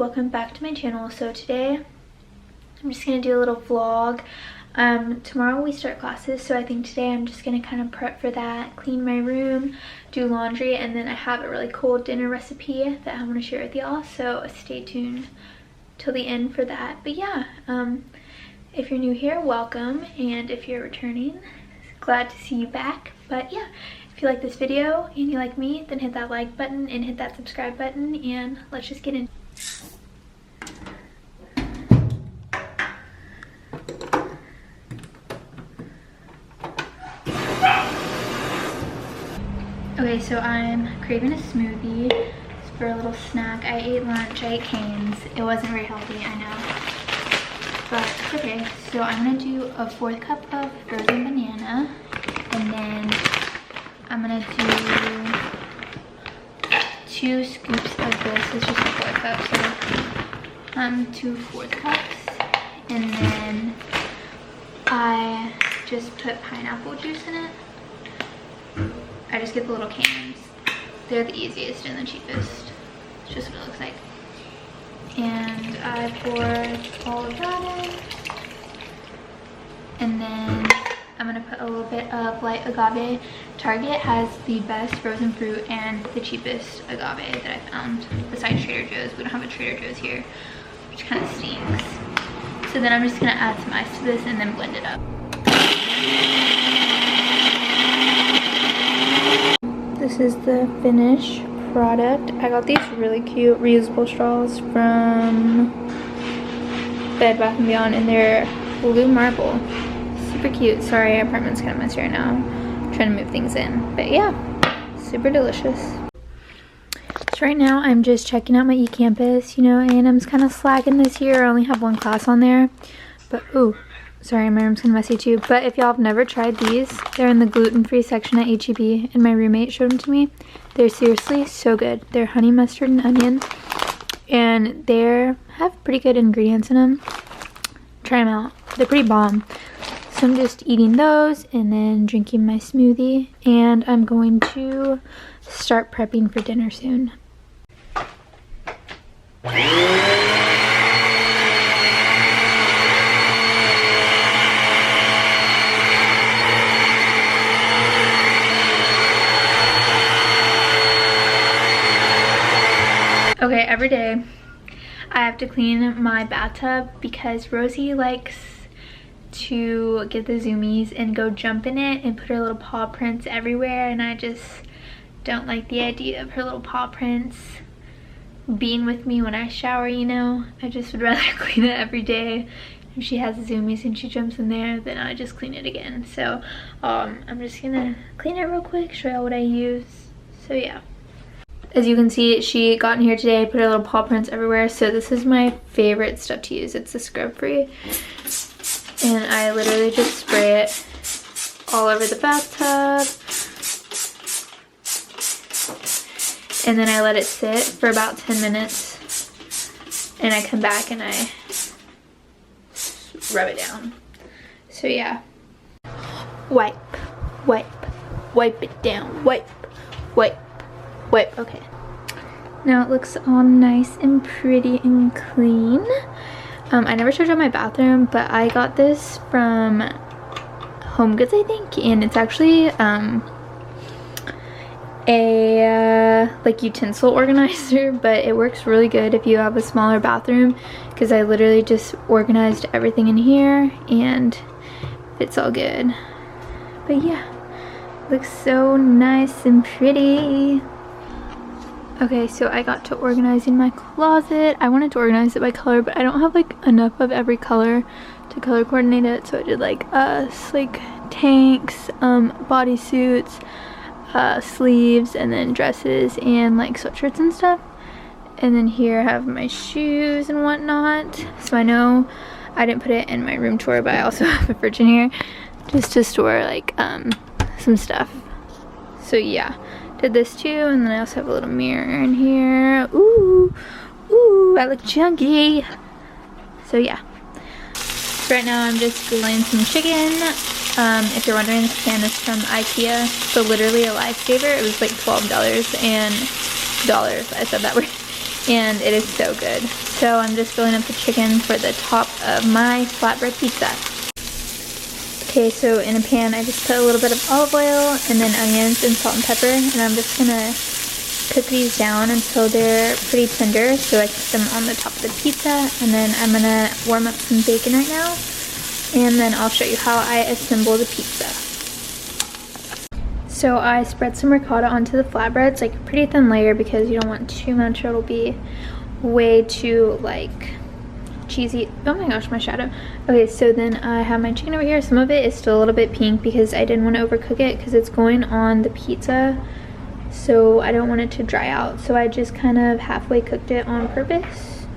welcome back to my channel. So today I'm just gonna do a little vlog. Tomorrow we start classes, so I think today I'm just gonna kind of prep for that, clean my room, do laundry, and then I have a really cool dinner recipe that I want to share with y'all, so stay tuned till the end for that. But yeah, if you're new here, welcome, and if you're returning, glad to see you back. But yeah, if you like this video and you like me, then hit that like button and hit that subscribe button, and let's just get in. Okay, so I'm craving a smoothie. It's for a little snack. I ate lunch, I ate Cane's. It wasn't very healthy, I know. But it's okay. So I'm gonna do a 4th cup of frozen banana. And then I'm gonna do 2 scoops of this. It's just a 4th cup, so 2 4th cups. And then I just put pineapple juice in it. I just get the little cans. They're the easiest and the cheapest. It's just what it looks like. And I poured all of that in. And then I'm gonna put a little bit of light agave. Target has the best frozen fruit and the cheapest agave that I found, besides Trader Joe's. We don't have a Trader Joe's here, which kind of stinks. So then I'm just gonna add some ice to this and then blend it up. This is the finished product. I got these really cute reusable straws from Bed Bath & Beyond, and they're blue marble. Super cute. Sorry, our apartment's kind of messy right now. I'm trying to move things in. But yeah, super delicious. So right now I'm just checking out my eCampus. You know, A&M's kind of slacking this year. I only have 1 class on there. But ooh, sorry, my room's kind of messy too. But if y'all have never tried these, they're in the gluten-free section at H-E-B, and my roommate showed them to me. They're seriously so good. They're honey mustard and onion, and they have pretty good ingredients in them. Try them out. They're pretty bomb. So I'm just eating those and then drinking my smoothie, and I'm going to start prepping for dinner soon. Okay, every day I have to clean my bathtub because Rosie likes to get the zoomies and go jump in it and put her little paw prints everywhere, and I just don't like the idea of her little paw prints being with me when I shower, you know. I just would rather clean it every day. If she has the zoomies and she jumps in there, then I just clean it again. So I'm just gonna clean it real quick, show y'all what I use. So yeah. As you can see, she got in here today, put her little paw prints everywhere. So this is my favorite stuff to use. It's the scrub free. And I literally just spray it all over the bathtub. And then I let it sit for about 10 minutes. And I come back and I rub it down. So yeah. Wipe, wipe, wipe it down. Wipe, wipe. Wipe. Okay, now it looks all nice and pretty and clean. I never showed you my bathroom, but I got this from Home Goods, I think, and it's actually a like utensil organizer, but it works really good if you have a smaller bathroom, because I literally just organized everything in here and it's all good. But yeah, looks so nice and pretty. Okay, so I got to organizing my closet. I wanted to organize it by color, but I don't have like enough of every color to color coordinate it. So I did like like tanks, bodysuits, sleeves, and then dresses and like sweatshirts and stuff. And then here I have my shoes and whatnot. So I know I didn't put it in my room tour, but I also have a fridge in here just to store like some stuff. So yeah. Did this too, and then I also have a little mirror in here. Ooh, ooh, I look chunky. So yeah. So right now I'm just grilling some chicken. If you're wondering, this pan is from IKEA. So literally a lifesaver. It was like $12 and dollars. I said that word. and it is so good. So I'm just filling up the chicken for the top of my flatbread pizza. Okay, so in a pan I just put a little bit of olive oil and then onions and salt and pepper, and I'm just gonna cook these down until they're pretty tender, so I cook them on the top of the pizza. And then I'm gonna warm up some bacon right now, and then I'll show you how I assemble the pizza. So I spread some ricotta onto the flatbreads, like a pretty thin layer because you don't want too much or it'll be way too like cheesy. Oh my gosh, my shadow. Okay, so then I have my chicken over here. Some of it is still a little bit pink because I didn't want to overcook it because it's going on the pizza, so I don't want it to dry out. So I just kind of halfway cooked it on purpose.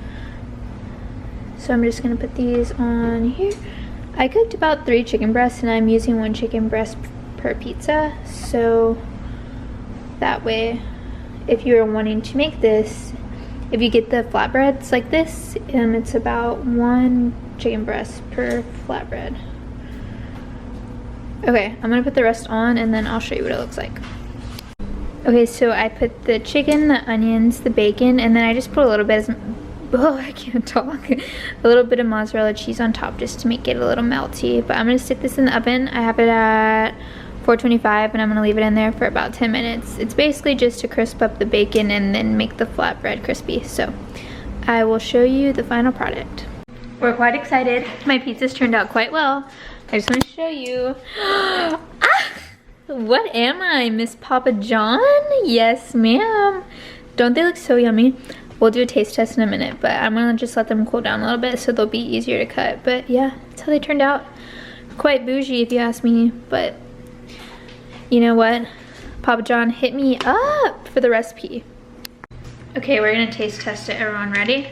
So I'm just gonna put these on here. I cooked about 3 chicken breasts and I'm using 1 chicken breast per pizza, so that way if you're wanting to make this, if you get the flatbreads like this, it's about 1 chicken breast per flatbread. Okay, I'm gonna put the rest on and then I'll show you what it looks like. Okay, so I put the chicken, the onions, the bacon, and then I just put a little bit of, oh, I can't talk, a little bit of mozzarella cheese on top just to make it a little melty. But I'm gonna stick this in the oven. I have it at 425 and I'm gonna leave it in there for about 10 minutes. It's basically just to crisp up the bacon and then make the flatbread crispy. So I will show you the final product. We're quite excited. My pizza's turned out quite well. I just want to show you. Ah! What am I, Miss Papa John? Yes, ma'am. Don't they look so yummy? We'll do a taste test in a minute, but I'm gonna just let them cool down a little bit so they'll be easier to cut. But yeah, that's how they turned out. Quite bougie if you ask me, but you know what? Papa John hit me up for the recipe. Okay, we're gonna taste test it. Everyone ready?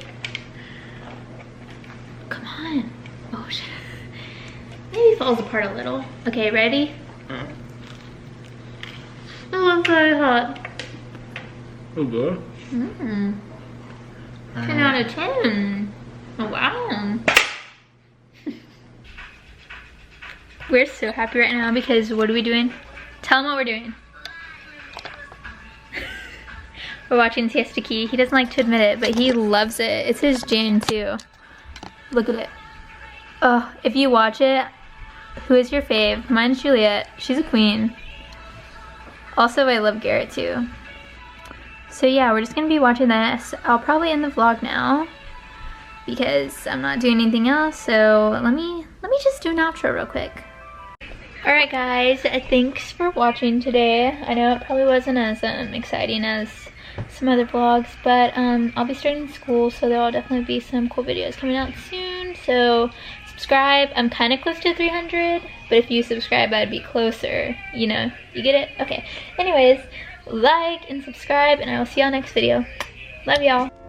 Come on. Oh shit. Maybe it falls apart a little. Okay, ready? Oh, it's very hot. Oh, good. 10 out of 10. Oh, wow. We're so happy right now because what are we doing? Tell them what we're doing. We're watching Siesta Key. He doesn't like to admit it, but he loves it. It's his jam too. Look at it. Oh, if you watch it, who is your fave? Mine's Juliet. She's a queen. Also, I love Garrett too. So yeah, we're just gonna be watching this. I'll probably end the vlog now because I'm not doing anything else. So let me just do an outro real quick. Alright guys, thanks for watching today. I know it probably wasn't as exciting as some other vlogs, but I'll be starting school, so there will definitely be some cool videos coming out soon. So subscribe. I'm kind of close to 300, but if you subscribe, I'd be closer. You know, you get it? Okay. Anyways, like and subscribe, and I will see y'all next video. Love y'all.